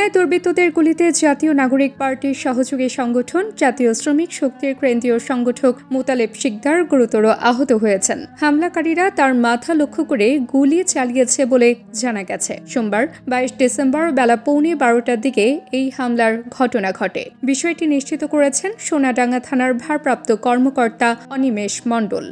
খুলনায় দুর্বৃত্তদের গুলিতে জাতীয় নাগরিক পার্টির সহযোগী সংগঠন জাতীয় শ্রমিক শক্তির কেন্দ্রীয় সংগঠক মোতালেব শিকদার গুরুতর আহত হয়েছেন। হামলাকারীরা তার মাথা লক্ষ্য করে গুলি চালিয়েছে বলে জানা গেছে। সোমবার 22 ডিসেম্বর বেলা 11:15টার দিকে এই হামলার ঘটনা ঘটে। বিষয়টি নিশ্চিত করেছেন সোনাডাঙ্গা থানার ভারপ্রাপ্ত কর্মকর্তা অনিমেষ মণ্ডল।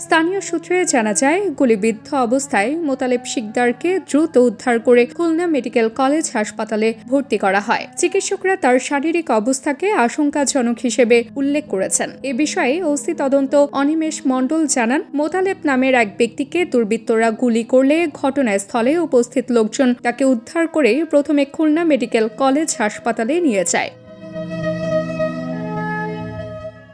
স্থানীয় সূত্রে জানা যায়, গুলিবিদ্ধ অবস্থায় মোতালেব শিকদারকে দ্রুত উদ্ধার করে খুলনা মেডিকেল কলেজ হাসপাতালে ভর্তি করা হয়। চিকিৎসকরা তার শারীরিক অবস্থাকে আশঙ্কাজনক হিসেবে উল্লেখ করেছেন। এ বিষয়ে ওসি তদন্ত অনিমেষ মণ্ডল জানান, মোতালেব নামের এক ব্যক্তিকে দুর্বৃত্তরা গুলি করলে ঘটনাস্থলে উপস্থিত লোকজন তাকে উদ্ধার করে প্রথমে খুলনা মেডিকেল কলেজ হাসপাতালে নিয়ে যায়।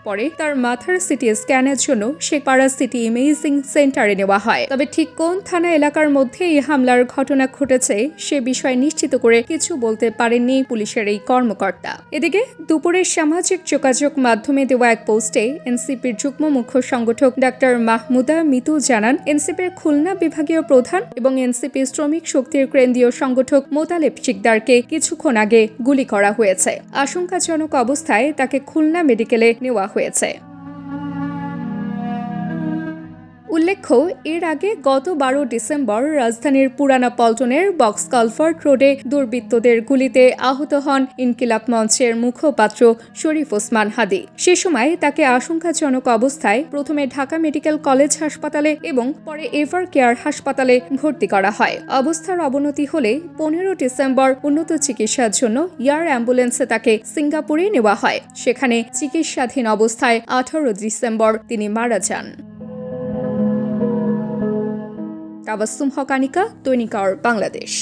পরে তার মাথার সিটি স্ক্যানের জন্য শেখপাড়া সিটি ইমেজিং সেন্টারে নেওয়া হয়। তবে ঠিক কোন থানা এলাকার মধ্যে এই হামলার ঘটনা ঘটেছে সে বিষয়ে নিশ্চিত করে কিছু বলতে পারেননি পুলিশের এই কর্মকর্তা। এদিকে দুপুরে সামাজিক যোগাযোগ মাধ্যমে দেওয়া এক পোস্টে এনসিপির যুগ্ম মুখ্য সংগঠক ডাক্তার মাহমুদা মিতু জানান, এনসিপির খুলনা বিভাগীয় প্রধান এবং এনসিপি শ্রমিক শক্তির কেন্দ্রীয় সংগঠক মোতালেব শিকদারকে কিছুক্ষণ আগে গুলি করা হয়েছে। আশঙ্কাজনক অবস্থায় তাকে খুলনা মেডিকেলে নেওয়া হয়েছে। উল্লেখ্য, এর আগে গত 12 ডিসেম্বর রাজধানীর পুরানা পল্টনের বক্স কালভার্ট রোডে দুর্বৃত্তদের গুলিতে আহত হন ইনকিলাব মঞ্চের মুখপাত্র শরীফ ওসমান হাদি। সে সময় তাকে আশঙ্কাজনক অবস্থায় প্রথমে ঢাকা মেডিকেল কলেজ হাসপাতালে এবং পরে এভার কেয়ার হাসপাতালে ভর্তি করা হয়। অবস্থার অবনতি হলে 15 ডিসেম্বর উন্নত চিকিৎসার জন্য এয়ার অ্যাম্বুলেন্সে তাকে সিঙ্গাপুরে নেওয়া হয়। সেখানে চিকিৎসাধীন অবস্থায় 18 ডিসেম্বর তিনি মারা যান। তাবাসসুম হক আনিকা, দৈনিক আওয়ার বাংলাদেশ।